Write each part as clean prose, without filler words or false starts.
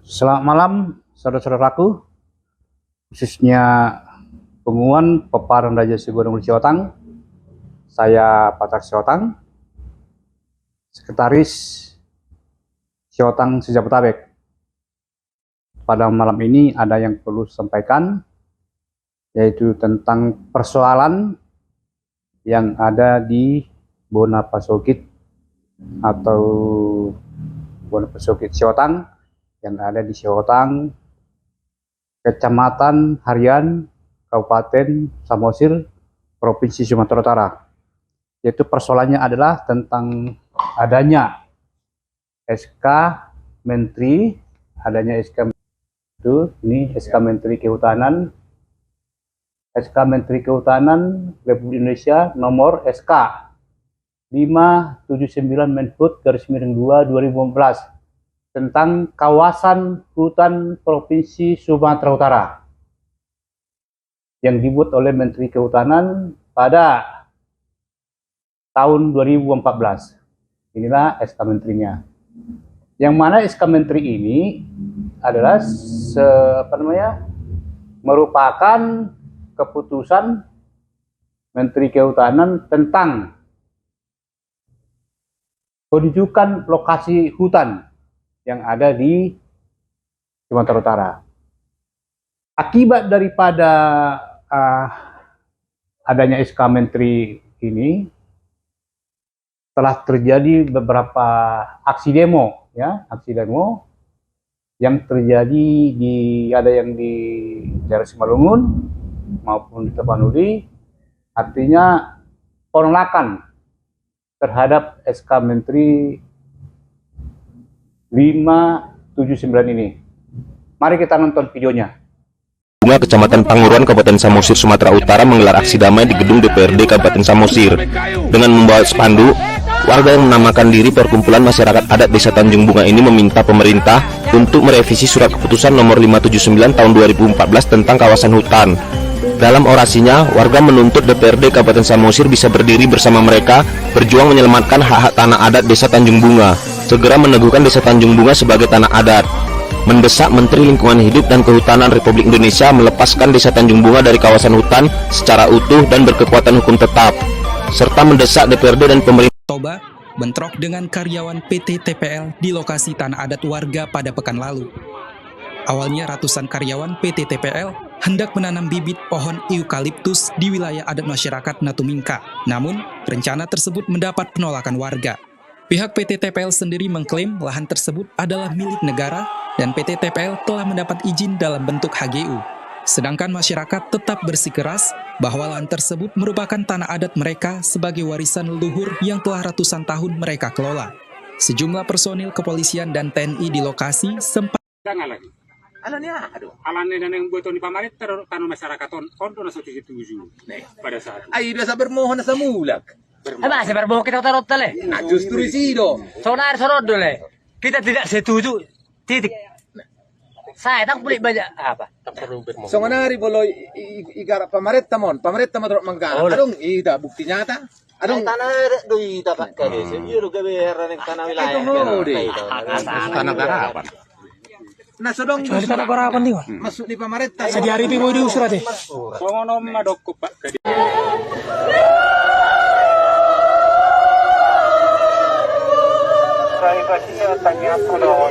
Selamat malam, saudara-saudaraku, khususnya Penguan Peparan Raja Sigonong Ciotang. Saya Patar Ciotang, Sekretaris Ciotang Sejabotabek. Pada malam ini ada yang perlu sampaikan, yaitu tentang persoalan yang ada di Bonapasokit atau Bonapasokit Ciotang, yang ada di Ciotang, Kecamatan Harian, Kabupaten Samosir, Provinsi Sumatera Utara. Yaitu persoalannya adalah tentang adanya SK Menteri, SK Menteri Kehutanan, SK Menteri Kehutanan Republik Indonesia nomor SK 579 Menhub/2 2014 tentang kawasan hutan Provinsi Sumatera Utara yang dibuat oleh Menteri Kehutanan pada tahun 2014. Inilah SK Menterinya. Yang mana SK Menteri ini adalah merupakan keputusan Menteri Kehutanan tentang penunjukan lokasi hutan yang ada di Sumatera Utara. Akibat daripada adanya SK Menteri ini, telah terjadi beberapa aksi demo yang terjadi ada yang di daerah Simalungun maupun di Tapanuli, artinya penolakan terhadap SK Menteri 579 ini. Mari kita nonton videonya. Kecamatan Panguruan, Kabupaten Samosir, Sumatera Utara menggelar aksi damai di gedung DPRD Kabupaten Samosir dengan membawa spanduk. Warga yang menamakan diri Perkumpulan Masyarakat Adat Desa Tanjung Bunga ini meminta pemerintah untuk merevisi Surat Keputusan Nomor 579 Tahun 2014 tentang kawasan hutan. Dalam orasinya, warga menuntut DPRD Kabupaten Samosir bisa berdiri bersama mereka, berjuang menyelamatkan hak-hak tanah adat Desa Tanjung Bunga, segera meneguhkan Desa Tanjung Bunga sebagai tanah adat, mendesak Menteri Lingkungan Hidup dan Kehutanan Republik Indonesia melepaskan Desa Tanjung Bunga dari kawasan hutan secara utuh dan berkekuatan hukum tetap, serta mendesak DPRD dan pemerintah Toba bentrok dengan karyawan PT TPL di lokasi tanah adat warga pada pekan lalu. Awalnya ratusan karyawan PT TPL hendak menanam bibit pohon eukaliptus di wilayah adat masyarakat Natumingka. Namun, rencana tersebut mendapat penolakan warga. Pihak PT TPL sendiri mengklaim lahan tersebut adalah milik negara dan PT TPL telah mendapat izin dalam bentuk HGU. Sedangkan masyarakat tetap bersikeras bahwa lahan tersebut merupakan tanah adat mereka sebagai warisan leluhur yang telah ratusan tahun mereka kelola. Sejumlah personil kepolisian dan TNI di lokasi sempat alannya yang buat ni pamarit tanah masyarakat on na sa tuju pada saat ay nasa bermohon na sa mulak. Apa sa berbohong kita tarot tale? Nah justru sido. Sonar sorot dole. Kita tidak setuju. Titik. Saya tak boleh banyak apa? So nganari bolo igarap pamaret tamon trot manggarap. Adong ida bukti nyata. Adong tanah doi dapat kali. Sendiri gawe heran tanah wilayah. tanah garapan. Nah sodong Kecuali tanah garapan nih, masuk di pamaret Sa diari pi mo diusura deh. Songono madokko pak kadi. Privasinya tanya pulau.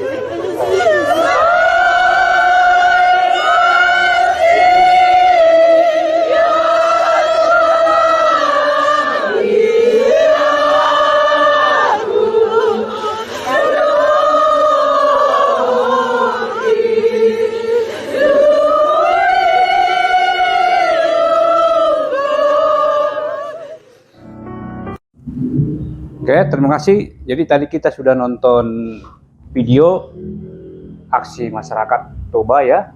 Oke, terima kasih. Jadi tadi kita sudah nonton video aksi masyarakat Toba ya,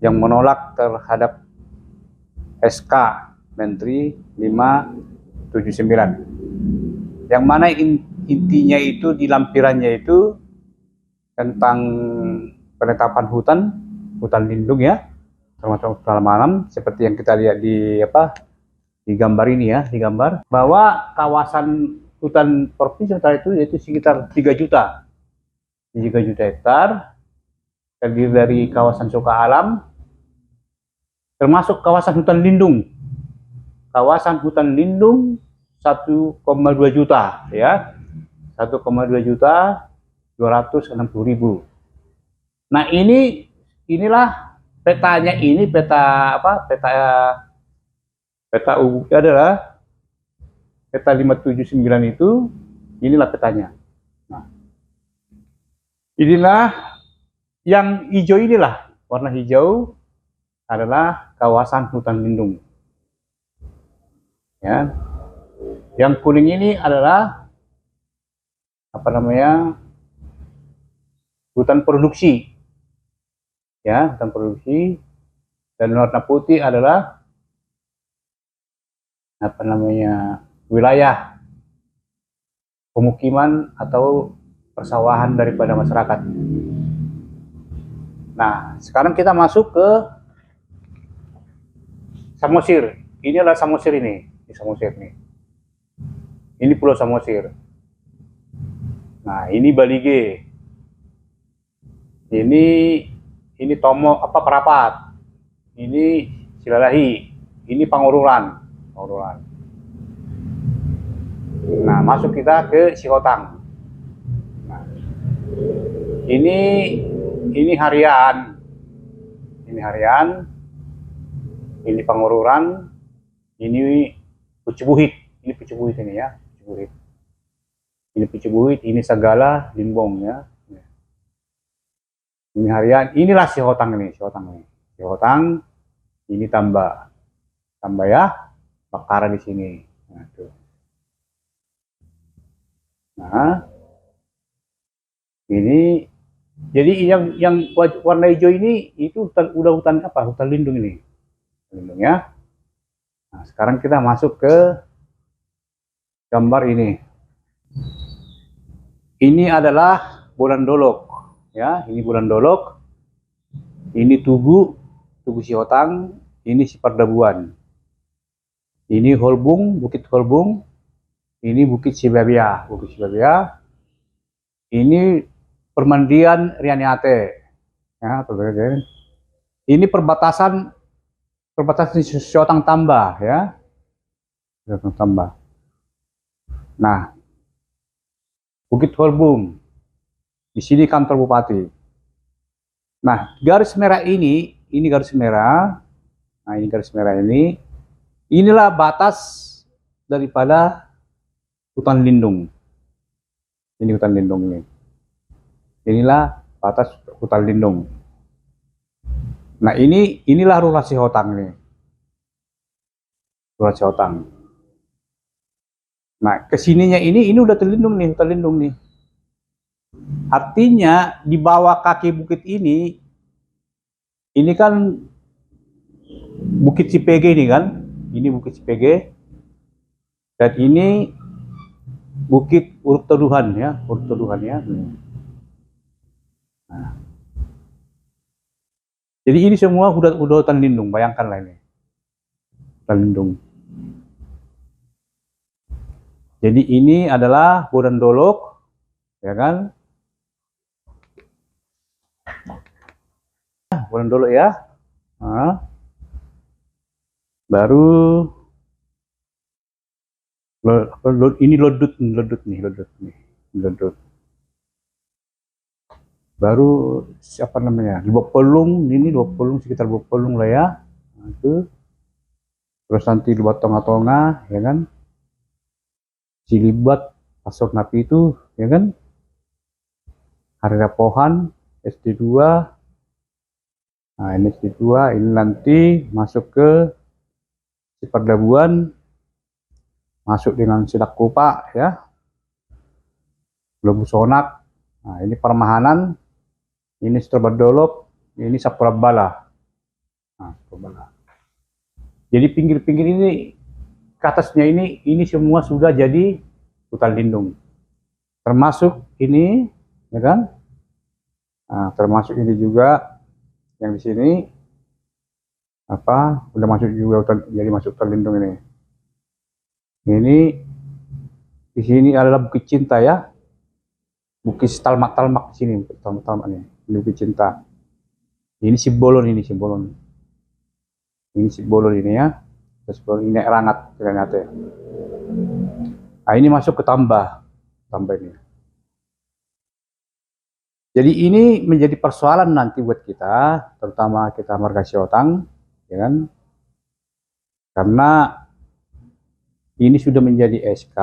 yang menolak terhadap SK Menteri 579. Yang mana intinya itu di lampirannya itu tentang penetapan hutan lindung ya, termasuk hutan malam seperti yang kita lihat di gambar ini ya, di gambar bahwa kawasan hutan provinsi Utara itu yaitu sekitar 3 juta hektar terdiri dari kawasan Suka Alam, termasuk kawasan hutan lindung. Kawasan hutan lindung 1,2 juta ya. 1,2 juta 260.000. Nah, inilah petanya, ini peta apa? Peta UU adalah peta 579 itu, inilah petanya. Nah, inilah yang hijau, inilah warna hijau adalah kawasan hutan lindung. Ya. Yang kuning ini adalah apa namanya? Hutan produksi. Ya, hutan produksi. Dan warna putih adalah apa namanya? Wilayah pemukiman atau persawahan daripada masyarakat. Nah, sekarang kita masuk ke Samosir. Ini adalah Samosir ini Samosir nih. Ini Pulau Samosir. Nah, ini Balige. Ini Tomo apa Perapat. Ini Silalahi. Ini Pangururan. Nah, masuk kita ke Sihotang. Nah, ini Harian. Ini Pangururan. Ini Pucubuhit. Ini Pucubuhit ini ya. Ini Pucubuhit. Ini Sagala Limbong ya. Ini Harian. Inilah Sihotang ini. Sihotang. Ini tambah ya. Bakaran di sini. Nah, tuh. Nah, ini jadi yang warna hijau ini itu hutan apa? Hutan lindung ini. Lindung ya. Nah, sekarang kita masuk ke gambar ini. Ini adalah Bulan Dolok ya, ini Bulan Dolok. Ini Tugu Sihotang, ini Sipardabuan. Ini Holbung, Bukit Holbung. Ini Bukit Sibabia. Ini Permandian Rianiate. Ya, ini perbatasan Sihotang Tambah ya. Sihotang Tambah. Nah, Bukit Holbung. Di sini kantor bupati. Nah, garis merah ini garis merah. Nah, ini garis merah ini. Inilah batas daripada hutan lindung. Ini hutan lindung ini. Inilah batas hutan lindung. Nah, inilah Lurah Sihotang ini. Lurah Sihotang. Nah, kesininya ini udah terlindung nih, hutan lindung nih. Artinya di bawah kaki bukit ini kan Bukit Cipege ini kan. Ini Bukit Cipege. Dan ini Bukit Uruk Teduhan ya, Nah. Jadi ini semua udah hutan lindung, bayangkanlah ini. Hutan lindung. Jadi ini adalah Bulan Dolok, ya kan? Bulan Dolok ya. Nah. Baru ini lodut nih. Baru siapa namanya? Bopolung, ini Bopolung, sekitar Bopolung lah ya. Nah, itu. Terus nanti di Tonga-Tonga, ya kan? Cilibat, Pasok Napi itu, ya kan? Harga Pohan, SD2. Nah, ini SD2, ini nanti masuk ke Sipardabuan, masuk dengan Sidak Kupa ya, Belum Sonak. Nah, ini Permahanan, ini Dolok, ini Sapurabala. Nah, jadi pinggir-pinggir ini, ke atasnya ini semua sudah jadi hutan lindung. Termasuk ini, ya kan? Nah, termasuk ini juga yang di sini. Apa udah masuk juga hutan, jadi masuk hutan lindung ini. Ini di sini adalah Bukit Cinta ya, Bukit Talmak di sini, Talmak ini Bukit Cinta. Ini Sibolon ini Sibolon. Ini Sibolon ini ya. Sibolon ini Rangat ternyata ya. Nah, ini masuk ke tambah ini. Jadi ini menjadi persoalan nanti buat kita, terutama kita marga Siotang, ya kan? Karena ini sudah menjadi SK,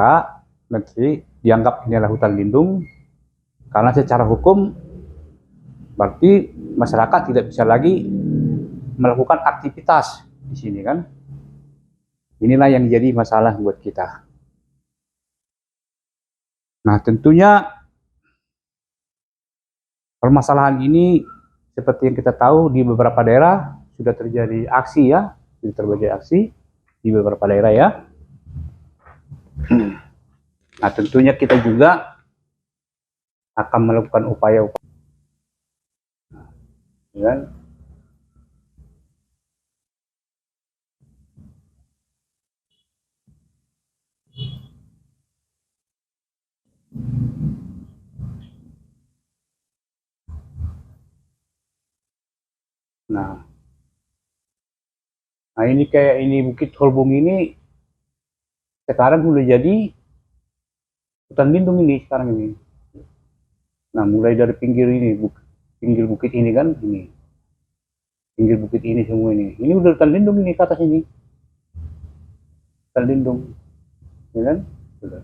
nanti dianggap ini adalah hutan lindung, karena secara hukum berarti masyarakat tidak bisa lagi melakukan aktivitas di sini kan. Inilah yang jadi masalah buat kita. Nah, tentunya permasalahan ini seperti yang kita tahu di beberapa daerah sudah terjadi aksi ya, sudah terjadi aksi di beberapa daerah ya. Nah, tentunya kita juga akan melakukan upaya-upaya kan? Nah, ini kayak ini Bukit Holbung ini sekarang sudah jadi hutan lindung ini sekarang ini. Nah, mulai dari pinggir ini, pinggir bukit ini kan, ini pinggir bukit ini semua ini udah hutan lindung ini ke atas ini, hutan lindung, ya kan? Sudah.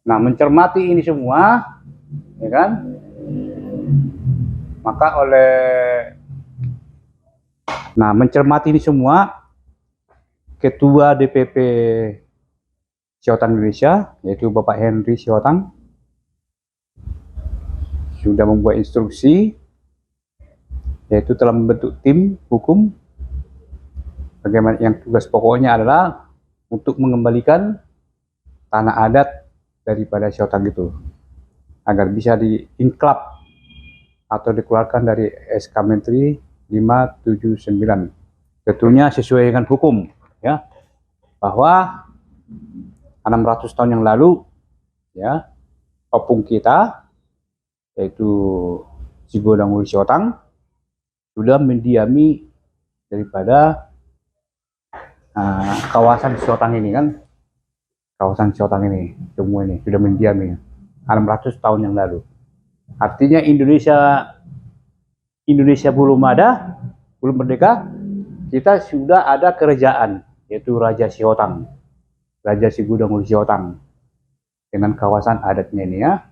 Nah, mencermati ini semua, ya kan? Maka mencermati ini semua, Ketua DPP Siotang Indonesia, yaitu Bapak Henry Siotang, sudah membuat instruksi, yaitu telah membentuk tim hukum, bagaimana yang tugas pokoknya adalah untuk mengembalikan tanah adat daripada Siotang itu, agar bisa diinklap atau dikeluarkan dari SK Menteri 579. Tentunya sesuai dengan hukum ya, bahwa 600 tahun yang lalu ya, opung kita yaitu Sigodang Uli Siotang sudah mendiami daripada kawasan Siotang ini kan, kawasan Siotang ini semua ini sudah mendiami 600 tahun yang lalu. Artinya Indonesia belum merdeka, kita sudah ada kerajaan, yaitu Raja Siotang, Raja Sigudang Uli Siotang, dengan kawasan adatnya ini ya.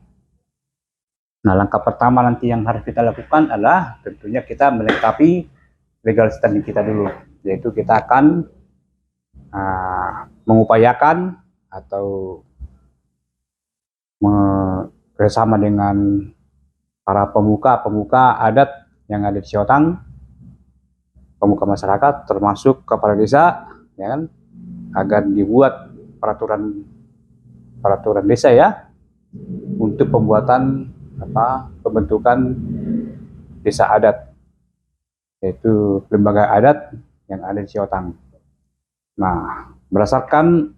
Nah, langkah pertama nanti yang harus kita lakukan adalah tentunya kita melengkapi legal standing kita dulu, yaitu kita akan mengupayakan atau bersama dengan para pemuka adat yang ada di Siotang, pemuka masyarakat termasuk kepala desa ya kan, agar dibuat peraturan desa ya, untuk pembuatan pembentukan desa adat, yaitu lembaga adat yang ada di Siotang. Nah, berdasarkan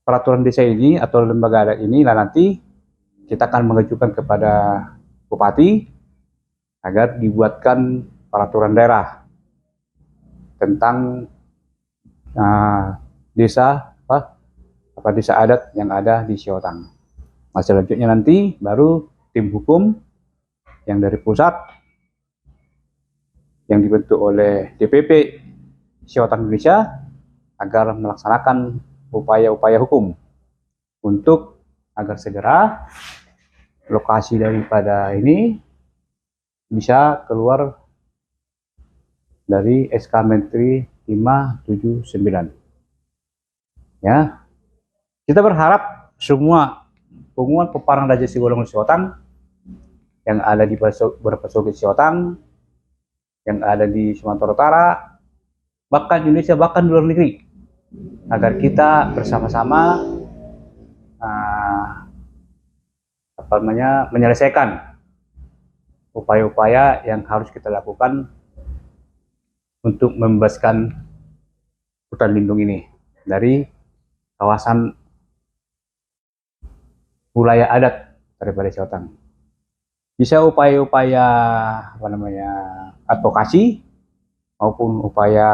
peraturan desa ini atau lembaga adat ini, nanti kita akan mengajukan kepada bupati agar dibuatkan peraturan daerah tentang desa adat yang ada di Siotang. Nah, selanjutnya nanti baru tim hukum yang dari pusat yang dibentuk oleh DPP Siotang Indonesia agar melaksanakan upaya-upaya hukum untuk agar segera lokasi daripada ini bisa keluar dari SK Menteri 579. Ya, kita berharap semua penguat peparang Raja Sigolong Siotang yang ada di beberapa Soget Siotang, yang ada di Sumatera Utara, bahkan Indonesia, bahkan luar negeri, agar kita bersama-sama menyelesaikan upaya-upaya yang harus kita lakukan untuk membebaskan hutan lindung ini dari kawasan wilayah adat daripada Siotang. Bisa upaya-upaya advokasi maupun upaya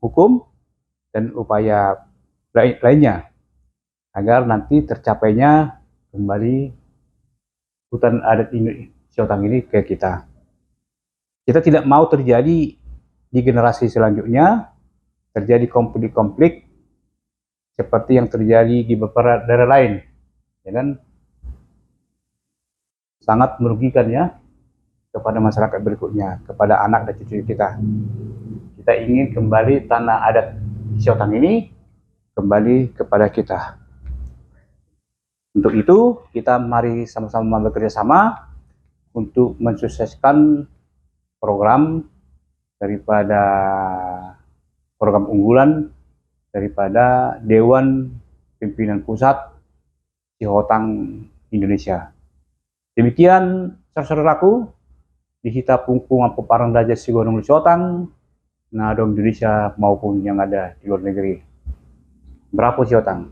hukum dan upaya lainnya agar nanti tercapainya kembali hutan adat Siotang ini ke kita. Kita tidak mau terjadi di generasi selanjutnya terjadi konflik-konflik seperti yang terjadi di beberapa daerah lain, ya kan? Sangat merugikan ya kepada masyarakat berikutnya, kepada anak dan cucu kita. Kita ingin kembali tanah adat Siotang ini kembali kepada kita. Untuk itu, kita mari sama-sama bekerja sama untuk mensukseskan program daripada program unggulan daripada Dewan Pimpinan Pusat Sihotang Indonesia. Demikian saudaraku, di Hita Pungkung Parang Daja Sigonong Siotang, Nadong Indonesia maupun yang ada di luar negeri. Berapa Siotang?